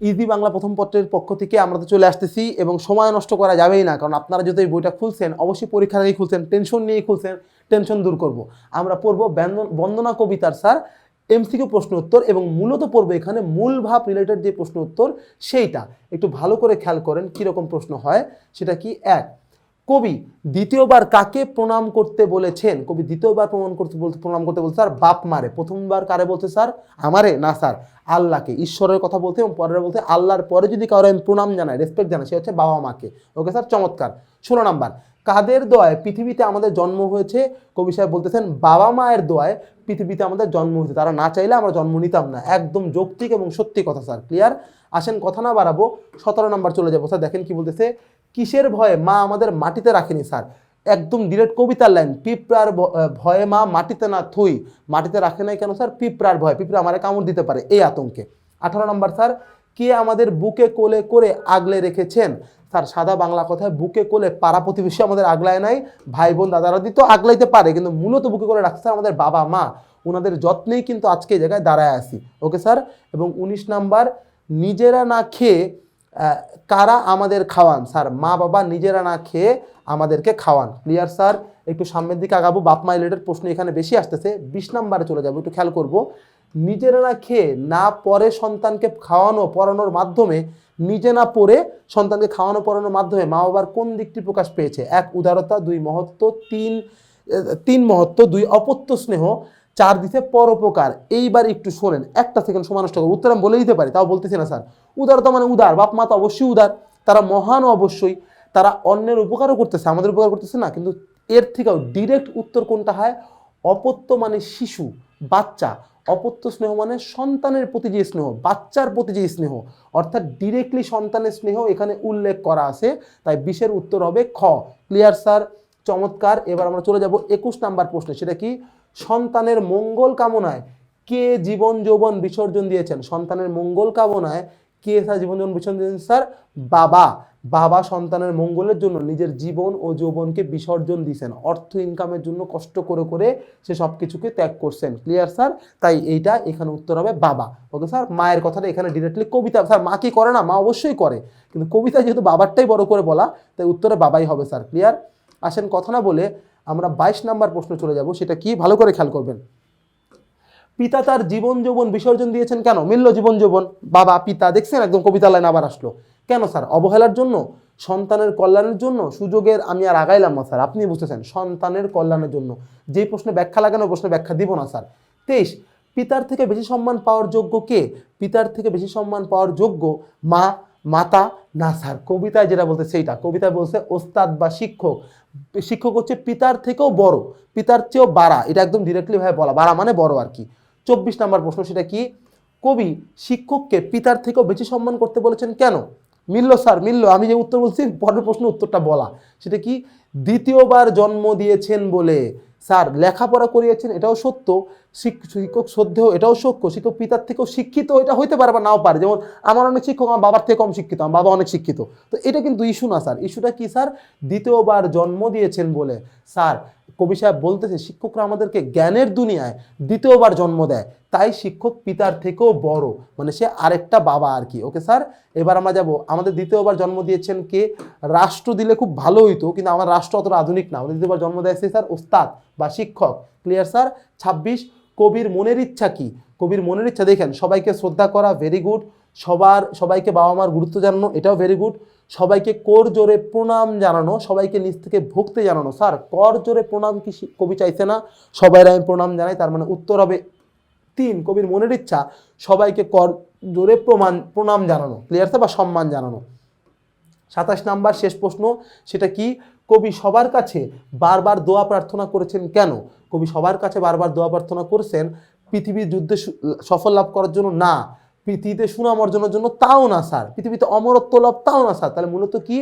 Easy Bangla প্রথম পত্রের পক্ষ থেকে আমরা তো চলে আসতেছি এবং সময় নষ্ট করা যাবেই না, কারণ আপনারা যদি এই বইটা খুলছেন অবশ্যই পরীক্ষার আগেই খুলছেন, টেনশন নিয়েই খুলছেন, টেনশন দূর করব। আমরা পড়বো বন্দনা কবিতার স্যার এমসিকিউ প্রশ্ন উত্তর, এবং মূলত পড়বো এখানে মূল ভাব রিলেটেড যে প্রশ্ন উত্তর সেইটা একটু ভালো করে খেয়াল করেন কীরকম প্রশ্ন হয়। সেটা কি, এক, কবি দ্বিতীয়বার কাকে প্রণাম করতে বলেছেন? কবি দ্বিতীয়বার প্রণাম করতে বলছে স্যার বাপ মারে। প্রথমবার কারে বলছে স্যার? আমারে না স্যার, আল্লাহকে, ঈশ্বরের কথা বলতে, এবং পরের বলতে আল্লাহর পরে যদি কারো আমি প্রণাম জানাই, রেসপেক্ট জানাই, সে হচ্ছে বাবা মাকে। ওকে স্যার, চমৎকার। 16 নাম্বার, কাদের দোয়ায় পৃথিবীতে আমাদের জন্ম হয়েছে? কবি সাহেব বলতেছেন বাবা মায়ের দোয়ায় পৃথিবীতে আমাদের জন্ম হয়েছে, তারা না চাইলে আমরা জন্ম নিতাম না। একদম যৌক্তিক এবং সত্যি কথা স্যার, ক্লিয়ার। আসেন কথা না বাড়াবো, 17 নাম্বার চলে যাবো স্যার। দেখেন কি বলতেছে, কিসের ভয়ে মা আমাদের মাটিতে রাখেনি? স্যার একদম ডিরেক্ট কবিতার লাইন, পিঁপড়ার ভয়ে মা মাটিতে না থুই। মাটিতে রাখে নাই কেন স্যার? পিঁপড়ার ভয়, পিঁপড়া আমারে কামড় দিতে পারে এই আতঙ্কে। 18 নম্বর স্যার, কে আমাদের বুকে কোলে করে আগলে রেখেছেন? স্যার সাদা বাংলা কথায় বুকে কোলে পাড়া প্রতিবেশী আমাদের আগলায় নাই, ভাই বোন দাদা দাদি তো আগলাইতে পারে, কিন্তু মূলত বুকে করে রাখছে আমাদের বাবা মা, ওনাদের যত্নেই কিন্তু আজকে এই জায়গায় দাঁড়ায় আসি। Okay sir. এবং 19 নাম্বার, নিজেরা না খেয়ে কারা আমাদের খাওয়ান? স্যার মা বাবা নিজেরা না খেয়ে আমাদেরকে খাওয়ান। Clear sir. একটু সামনের দিকে আগাবো, বাপ মা রিলেটেড প্রশ্ন এখানে বেশি আসতেছে। 20 নাম্বারে চলে যাবো, একটু খেয়াল করবো। নিজেরা না খেয়ে না পরে সন্তানকে খাওয়ানো পড়ানোর মাধ্যমে, নিজে না পড়ে সন্তানকে খাওয়ানো পড়ানোর মাধ্যমে মা বাবার কোন দিকটি প্রকাশ পেয়েছে? 1, উদারতা, 2, মহত্ব, 3 মহত্ব, 2 অপত্য স্নেহ, 4 দিতে পরোপকার। এইবার একটু শোনেন, একটা সেকেন্ড সময় নষ্ট করবো, উত্তর আমি বলে দিতে পারি, তাও বলতেছি না স্যার। উদারতা মানে উদার, বাপ মা তো অবশ্যই উদার, তারা মহান অবশ্যই, তারা অন্যের উপকারও করতেছে, আমাদের উপকার করতেছে না, কিন্তু এর থেকেও ডিরেক্ট উত্তর কোনটা হয়? অপত্য মানে শিশু, বাচ্চা। অপত্য স্নেহ মানে সন্তানের প্রতি যে স্নেহ, বাচ্চার প্রতি যে স্নেহ, অর্থাৎ ডিরেক্টলি সন্তানের স্নেহ এখানে উল্লেখ করা আছে, তাই 20-এর উত্তর হবে খ। ক্লিয়ার স্যার, চমৎকার। এবার আমরা চলে যাব 21 নাম্বার প্রশ্নে। সেটা কি, সন্তানের মঙ্গল কামনায় কে জীবন যৌবন বিসর্জন দিয়েছেন? সন্তানের মঙ্গল কামনায় কে স্যার জীবন যৌবন বিসর্জন দিয়েছেন? স্যার বাবা। বাবা সন্তানের মঙ্গলের জন্য নিজের জীবন ও যৌবনকে বিসর্জন দিয়েছেন, অর্থ ইনকামের জন্য কষ্ট করে করে সে সব কিছুকে ত্যাগ করছেন। ক্লিয়ার স্যার, তাই এইটা এখানে উত্তর হবে বাবা। Okay sir. মায়ের কথাটা এখানে ডিরেক্টলি কবিতা, স্যার মা কি করে না? মা অবশ্যই করে, কিন্তু কবিতা যেহেতু বাবারটাই বড় করে বলা, তাই উত্তরে বাবাই হবে স্যার। ক্লিয়ার। আসেন কথা না বলে আমরা 22 নাম্বার প্রশ্ন চলে যাব। সেটা কি, ভালো করে খেয়াল করবেন। পিতা তার জীবন যৌবন বিসর্জন দিয়েছেন কেন? মিলল জীবন যৌবন, বাবা পিতা, দেখছেন একদম কবিতার লাইন আবার আসলো। কেন স্যার? অবহেলার জন্য, সন্তানের কল্যাণের জন্য, সুযোগের, আমি আর আগাইলাম না স্যার, আপনি বুঝতেছেন, সন্তানের কল্যাণের জন্য। যে প্রশ্নে ব্যাখ্যা লাগানো প্রশ্নে ব্যাখ্যা দিব না স্যার। 23, পিতার থেকে বেশি সম্মান পাওয়ার যোগ্য কে? পিতার থেকে বেশি সম্মান পাওয়ার যোগ্য মা, মাতা না স্যার। কবিতায় যেটা বলতে সেইটা, কবিতায় বলছে ওস্তাদ বা শিক্ষক। শিক্ষক হচ্ছে পিতার থেকেও বড়, পিতার চেয়েও বাড়া, এটা একদম ডিরেক্টলি ভাবে বলা, বাড়া মানে বড় আর কি। 24 নাম্বার প্রশ্ন। সেটা কি, কবি শিক্ষককে পিতার থেকেও বেশি সম্মান করতে বলেছেন কেন? মিলল স্যার, মিলল, আমি যে উত্তর বলছি পরের প্রশ্ন উত্তরটা বলা। সেটা কি, দ্বিতীয়বার জন্ম দিয়েছেন বলে। স্যার লেখাপড়া করিয়েছেন, এটাও সত্য, শিক্ষক শ্রদ্ধেয়, এটাও সত্য, শিক্ষক পিতার থেকেও শিক্ষিত, এটা হইতে পারে বা নাও পারে। যেমন আমার অনেক শিক্ষক আমার বাবার থেকে কম শিক্ষিত, আমার বাবা অনেক শিক্ষিত, তো এটা কিন্তু ইস্যু না স্যার। ইস্যুটা কি স্যার? দ্বিতীয়বার জন্ম দিয়েছেন বলে। স্যার কবি সাহেব বলতেছে শিক্ষকরা আমাদেরকে জ্ঞানের দুনিয়ায় দ্বিতীয়বার জন্ম দেয়, তাই শিক্ষক পিতার থেকেও বড়, মানে সে আরেকটা বাবা আর কি। Okay sir. এবার আমরা যাব, আমাদের দ্বিতীয়বার জন্ম দিয়েছেন কে? রাষ্ট্র দিলে খুব ভালো হইতো, কিন্তু আমার রাষ্ট্র অতটা আধুনিক না, আমাদের দ্বিতীয়বার জন্ম দিয়েছে স্যার ওস্তাদ বা শিক্ষক। Clear sir. 26, কবির মনের ইচ্ছা কি? কবির মনের ইচ্ছা দেখেন, সবাইকে শ্রদ্ধা করা, ভেরি গুড। সবাইকে বাবা মার গুরুত্ব জানানো, এটাও ভেরি গুড। সবাইকে কর জোরে প্রণাম জানানো, সবাইকে নিজ থেকে ভক্তি জানানো। স্যার কর জোরে প্রণাম কি কবি চাইছে না? সবাই আমি প্রণাম জানাই, তার মানে উত্তর হবে 3, কবির মনের ইচ্ছা সবাইকে কর জোরে প্রণাম জানানো। ক্লিয়ার স্যার, বা সম্মান জানানো। 27 নাম্বার শেষ প্রশ্ন। সেটা কি, কবি সবার কাছে বারবার দোয়া প্রার্থনা করেছেন কেন? কবি সবার কাছে বারবার দোয়া প্রার্থনা করেছেন পৃথিবীর যুদ্ধে সফল লাভ করার জন্য না, পৃথিবীতে সুনাম অর্জনের জন্য তাও না স্যার, পৃথিবীতে অমরত্ব লাভ তাও না স্যার। তাহলে মূলত কি,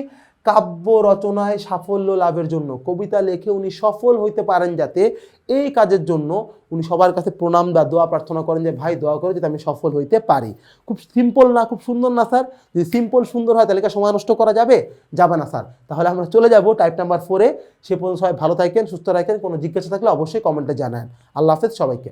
কাব্য রচনায় সাফল্য লাভের জন্য, কবিতা লেখে উনি সফল হইতে পারেন, যাতে এই কাজের জন্য উনি সবার কাছে প্রণাম বা দোয়া প্রার্থনা করেন যে ভাই দোয়া করে যাতে আমি সফল হইতে পারি। খুব সিম্পল না, খুব সুন্দর না স্যার? যদি সিম্পল সুন্দর হয় তাহলে সময় নষ্ট করা যাবে? যাবে না স্যার। তাহলে আমরা চলে যাব টাইপ নাম্বার 4-এ। সে পর্যন্ত সবাই ভালো থাকেন, সুস্থ রাখেন, কোনো জিজ্ঞাসা থাকলে অবশ্যই কমেন্টে জানান। আল্লাহ হাফেজ সবাইকে।